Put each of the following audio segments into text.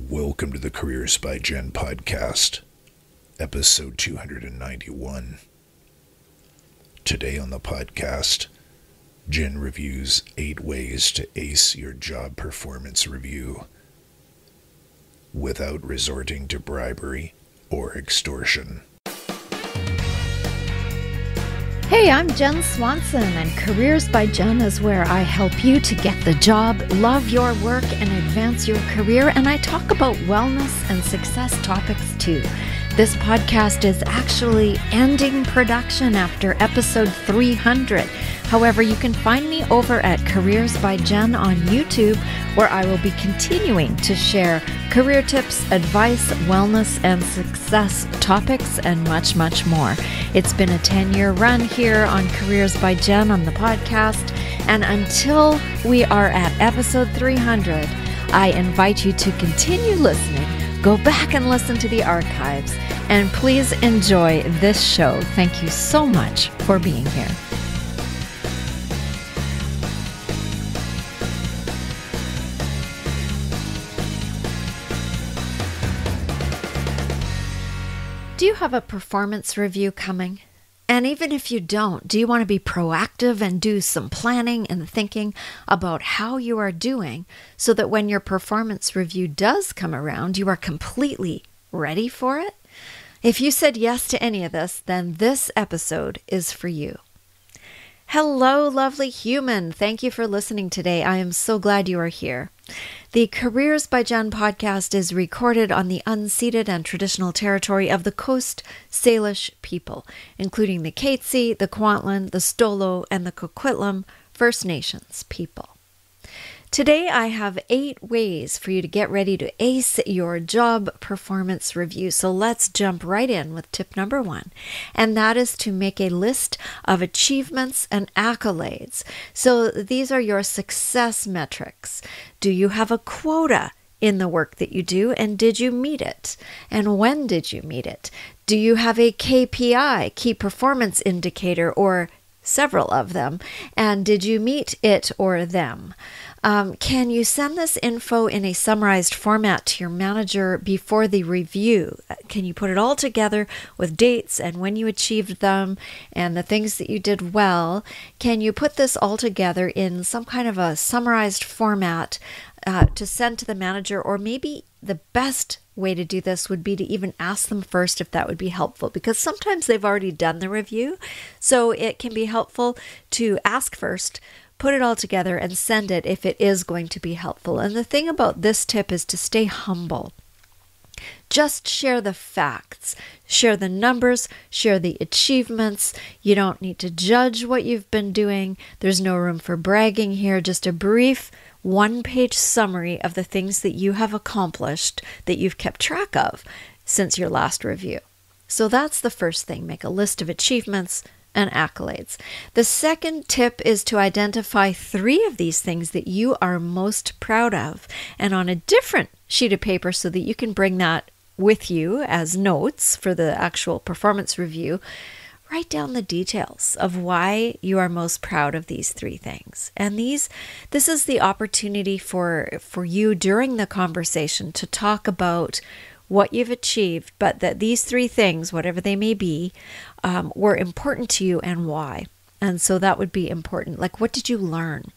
Welcome to the Careers by Jenn podcast, episode 291. Today on the podcast, Jenn reviews 8 ways to ace your job performance review without resorting to bribery or extortion. Hey, I'm Jenn Swanson, and Careers by Jenn is where I help you to get the job, love your work, and advance your career, and I talk about wellness and success topics too. This podcast is actually ending production after episode 300. However, you can find me over at Careers by Jenn on YouTube, where I will be continuing to share career tips, advice, wellness, and success topics, and much, much more. It's been a 10-year run here on Careers by Jenn on the podcast, and until we are at episode 300, I invite you to continue listening. Go back and listen to the archives, and please enjoy this show. Thank you so much for being here. Do you have a performance review coming? And even if you don't, do you want to be proactive and do some planning and thinking about how you are doing so that when your performance review does come around, you are completely ready for it? If you said yes to any of this, then this episode is for you. Hello, lovely human. Thank you for listening today. I am so glad you are here. The Careers by Jenn podcast is recorded on the unceded and traditional territory of the Coast Salish people, including the Katzie, the Kwantlen, the Stolo, and the Coquitlam First Nations people. Today, I have 8 ways for you to get ready to ace your job performance review. So let's jump right in with tip number 1, and that is to make a list of achievements and accolades. So these are your success metrics. Do you have a quota in the work that you do, and did you meet it? And when did you meet it? Do you have a KPI, key performance indicator, or several of them, and did you meet it or them? Can you send this info in a summarized format to your manager before the review? Can you put it all together with dates and when you achieved them and the things that you did well? Can you put this all together in some kind of a summarized format to send to the manager? Or maybe the best way to do this would be to even ask them first if that would be helpful, because sometimes they've already done the review. So it can be helpful to ask first, put it all together, and send it if it is going to be helpful. And the thing about this tip is to stay humble. Just share the facts, share the numbers, share the achievements. You don't need to judge what you've been doing. There's no room for bragging here. Just a brief 1-page summary of the things that you have accomplished that you've kept track of since your last review. So that's the first thing. Make a list of achievements and accolades. The second tip is to identify 3 of these things that you are most proud of, and on a different sheet of paper so that you can bring that with you as notes for the actual performance review. Write down the details of why you are most proud of these 3 things. And this is the opportunity for you during the conversation to talk about what you've achieved, but that these 3 things, whatever they may be, were important to you and why. And so that would be important. Like, what did you learn?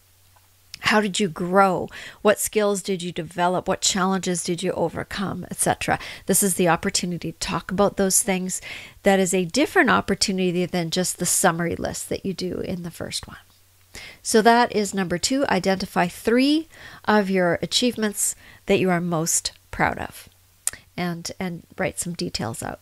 How did you grow? What skills did you develop? What challenges did you overcome, etc.? This is the opportunity to talk about those things. That is a different opportunity than just the summary list that you do in the first one. So that is number 2. Identify 3 of your achievements that you are most proud of, and write some details out.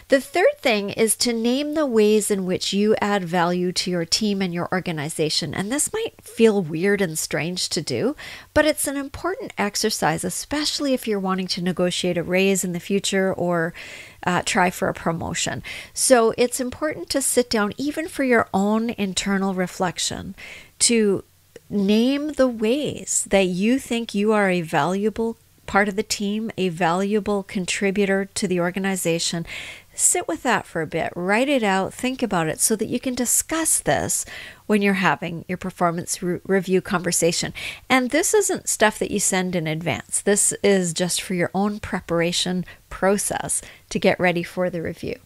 The third thing is to name the ways in which you add value to your team and your organization. And this might feel weird and strange to do, but it's an important exercise, especially if you're wanting to negotiate a raise in the future or try for a promotion. So it's important to sit down, even for your own internal reflection, to name the ways that you think you are a valuable part of the team, a valuable contributor to the organization. sit with that for a bit, write it out, think about it so that you can discuss this when you're having your performance review conversation. And this isn't stuff that you send in advance. This is just for your own preparation process to get ready for the review.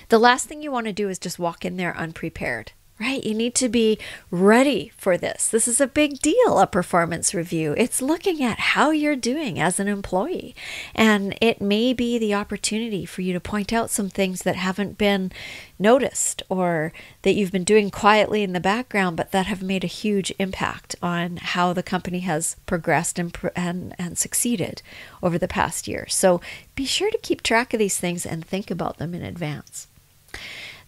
The last thing you want to do is just walk in there unprepared. Right? You need to be ready for this. This is a big deal, a performance review. It's looking at how you're doing as an employee. And it may be the opportunity for you to point out some things that haven't been noticed or that you've been doing quietly in the background, but that have made a huge impact on how the company has progressed and succeeded over the past year. So be sure to keep track of these things and think about them in advance.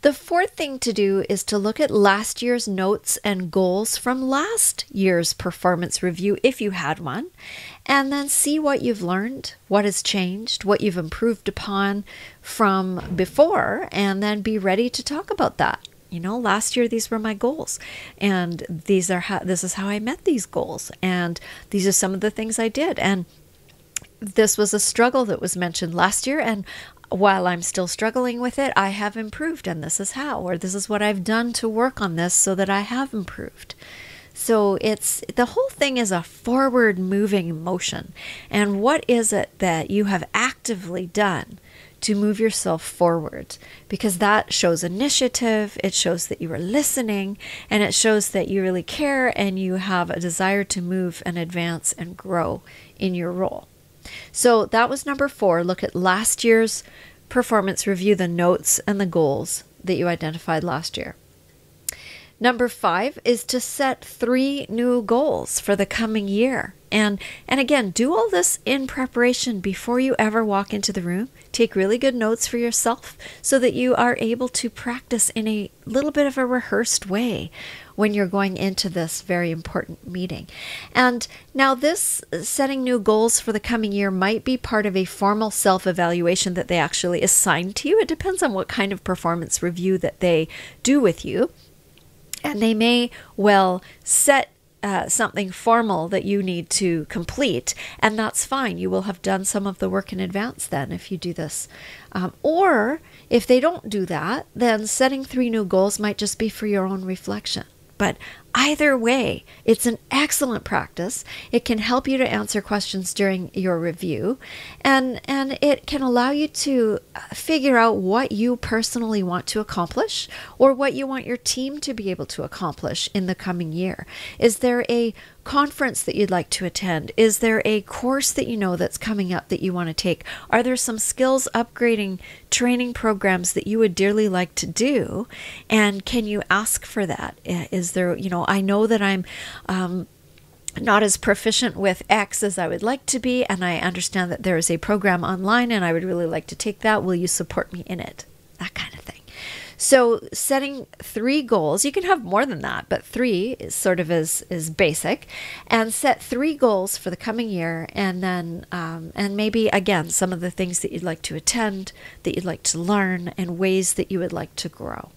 The fourth thing to do is to look at last year's notes and goals from last year's performance review, if you had one, and then see what you've learned, what has changed, what you've improved upon from before, and then be ready to talk about that. You know, last year, these were my goals, and this is how I met these goals, and these are some of the things I did, and this was a struggle that was mentioned last year, and while I'm still struggling with it, I have improved, and this is how, or this is what I've done to work on this so that I have improved. So the whole thing is a forward moving motion. And what is it that you have actively done to move yourself forward? Because that shows initiative, it shows that you are listening, and it shows that you really care and you have a desire to move and advance and grow in your role. So that was number 4. Look at last year's performance review, the notes and the goals that you identified last year. Number 5 is to set 3 new goals for the coming year. And again, do all this in preparation before you ever walk into the room. Take really good notes for yourself so that you are able to practice in a little bit of a rehearsed way when you're going into this very important meeting. And now this setting new goals for the coming year might be part of a formal self-evaluation that they actually assign to you. It depends on what kind of performance review that they do with you. And they may well set something formal that you need to complete, and that's fine. You will have done some of the work in advance then if you do this. Or if they don't do that, then setting 3 new goals might just be for your own reflection. But either way, it's an excellent practice. It can help you to answer questions during your review, and it can allow you to figure out what you personally want to accomplish or what you want your team to be able to accomplish in the coming year. Is there a conference that you'd like to attend? Is there a course that you know that's coming up that you want to take? Are there some skills upgrading training programs that you would dearly like to do? And can you ask for that? Is there, I know that I'm not as proficient with X as I would like to be, and I understand that there is a program online and I would really like to take that. Will you support me in it? That kind of thing. So setting 3 goals, you can have more than that, but 3 is sort of is basic, and set 3 goals for the coming year, and then and maybe again some of the things that you'd like to attend, that you'd like to learn, and ways that you would like to grow.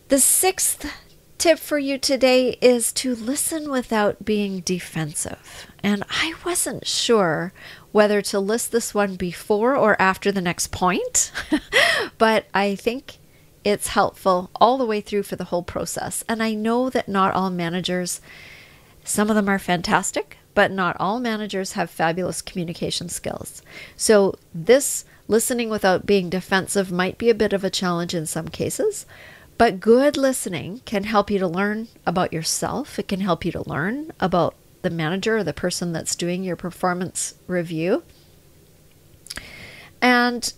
The 6th tip for you today is to listen without being defensive. And I wasn't sure whether to list this one before or after the next point, but I think it's helpful all the way through for the whole process. And I know that not all managers, some of them are fantastic, but not all managers have fabulous communication skills. So this listening without being defensive might be a bit of a challenge in some cases. But good listening can help you to learn about yourself. It can help you to learn about the manager or the person that's doing your performance review. And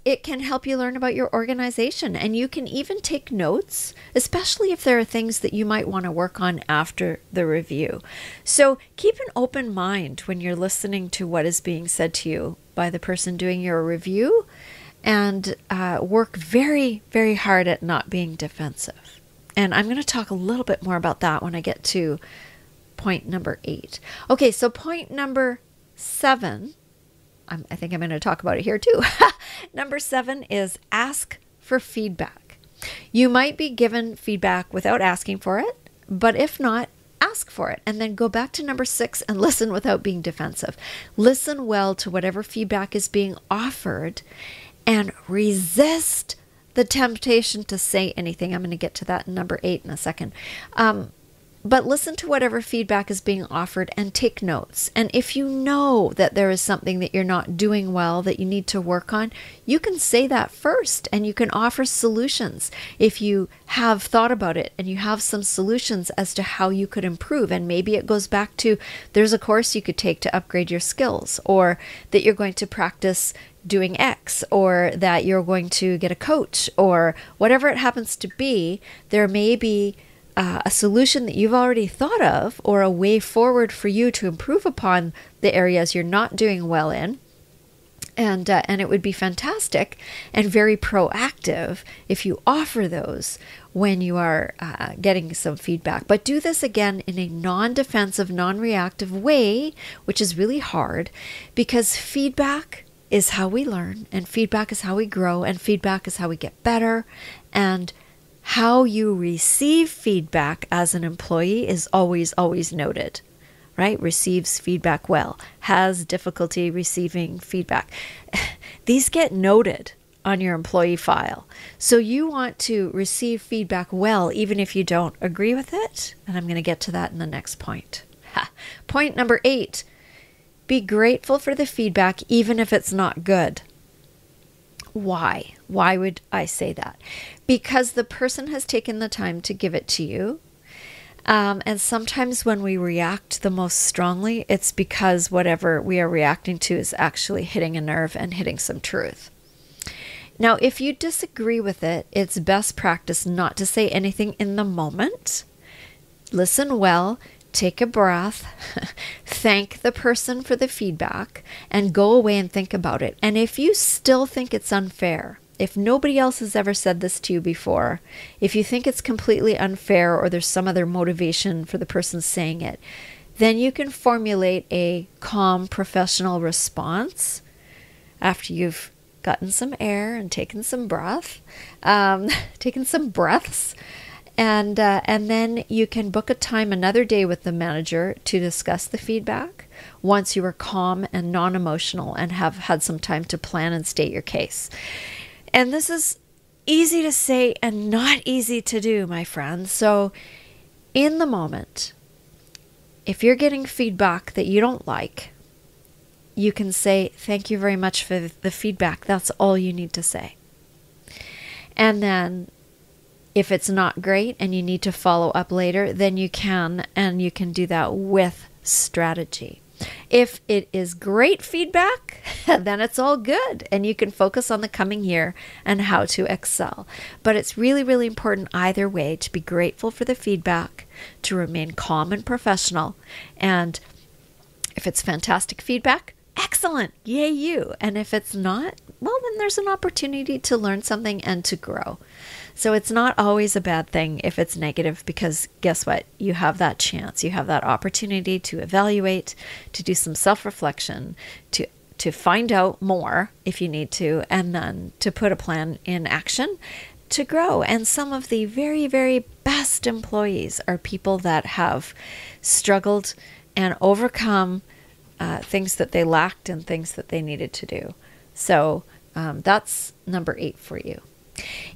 it can help you learn about your organization. And you can even take notes, especially if there are things that you might want to work on after the review. So keep an open mind when you're listening to what is being said to you by the person doing your review. And work very, very hard at not being defensive. And I'm going to talk a little bit more about that when I get to point number 8. Okay, so point number 7, I think I'm going to talk about it here too. Number 7 is ask for feedback. You might be given feedback without asking for it, but if not, ask ask for it. And then go back to number 6 and listen without being defensive. Listen well to whatever feedback is being offered and resist the temptation to say anything. I'm going to get to that in number 8 in a second. But listen to whatever feedback is being offered and take notes. And if you know that there is something that you're not doing well that you need to work on, you can say that first and you can offer solutions. If you have thought about it and you have some solutions as to how you could improve, and maybe it goes back to there's a course you could take to upgrade your skills, or that you're going to practice doing X, or that you're going to get a coach, or whatever it happens to be, there may be a solution that you've already thought of, or a way forward for you to improve upon the areas you're not doing well in. And it would be fantastic and very proactive if you offer those when you are getting some feedback. But do this again in a non-defensive, non-reactive way, which is really hard, because feedback is how we learn, and feedback is how we grow, and feedback is how we get better. And how you receive feedback as an employee is always, always noted, right? Receives feedback well, has difficulty receiving feedback. These get noted on your employee file. So you want to receive feedback well, even if you don't agree with it. And I'm going to get to that in the next point. Point number 8, be grateful for the feedback, even if it's not good. Why? Why would I say that? Because the person has taken the time to give it to you. And sometimes when we react the most strongly, it's because whatever we are reacting to is actually hitting a nerve and hitting some truth. Now, if you disagree with it, it's best practice not to say anything in the moment. Listen well. Take a breath, thank the person for the feedback, and go away and think about it. And if you still think it's unfair, if nobody else has ever said this to you before, if you think it's completely unfair or there's some other motivation for the person saying it, then you can formulate a calm, professional response after you've gotten some air and taken some breaths. And then you can book a time another day with the manager to discuss the feedback once you are calm and non-emotional and have had some time to plan and state your case. And this is easy to say and not easy to do, my friends. So in the moment, if you're getting feedback that you don't like, you can say, thank you very much for the feedback. That's all you need to say. And then if it's not great and you need to follow up later, then you can, and you can do that with strategy. If it is great feedback, then it's all good and you can focus on the coming year and how to excel. But it's really, really important either way to be grateful for the feedback, to remain calm and professional. And if it's fantastic feedback, excellent, yay you. And if it's not, well, then there's an opportunity to learn something and to grow. So it's not always a bad thing if it's negative, because guess what? You have that chance. You have that opportunity to evaluate, to do some self-reflection, to find out more if you need to, and then to put a plan in action to grow. And some of the very, very best employees are people that have struggled and overcome things that they lacked and things that they needed to do. So that's number 8 for you.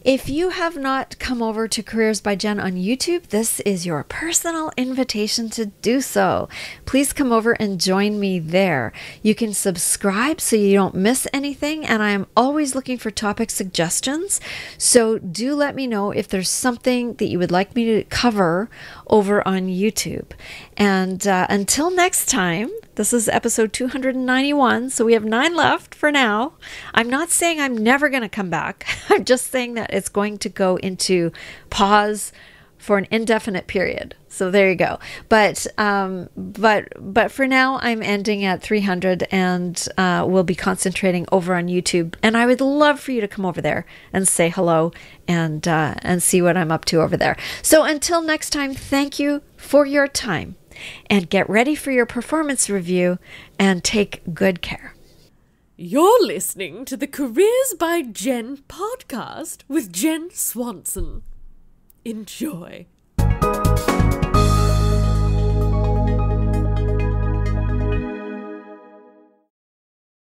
If you have not come over to Careers by Jenn on YouTube, this is your personal invitation to do so. Please come over and join me there. You can subscribe so you don't miss anything, and I am always looking for topic suggestions. So do let me know if there's something that you would like me to cover over on YouTube. And until next time, this is episode 291, so we have 9 left for now. I'm not saying I'm never going to come back. I'm just saying that it's going to go into pause for an indefinite period. So there you go. But for now, I'm ending at 300, and we'll be concentrating over on YouTube. And I would love for you to come over there and say hello and see what I'm up to over there. So until next time, thank you for your time. And get ready for your performance review and take good care. You're listening to the Careers by Jenn podcast with Jenn Swanson. Enjoy.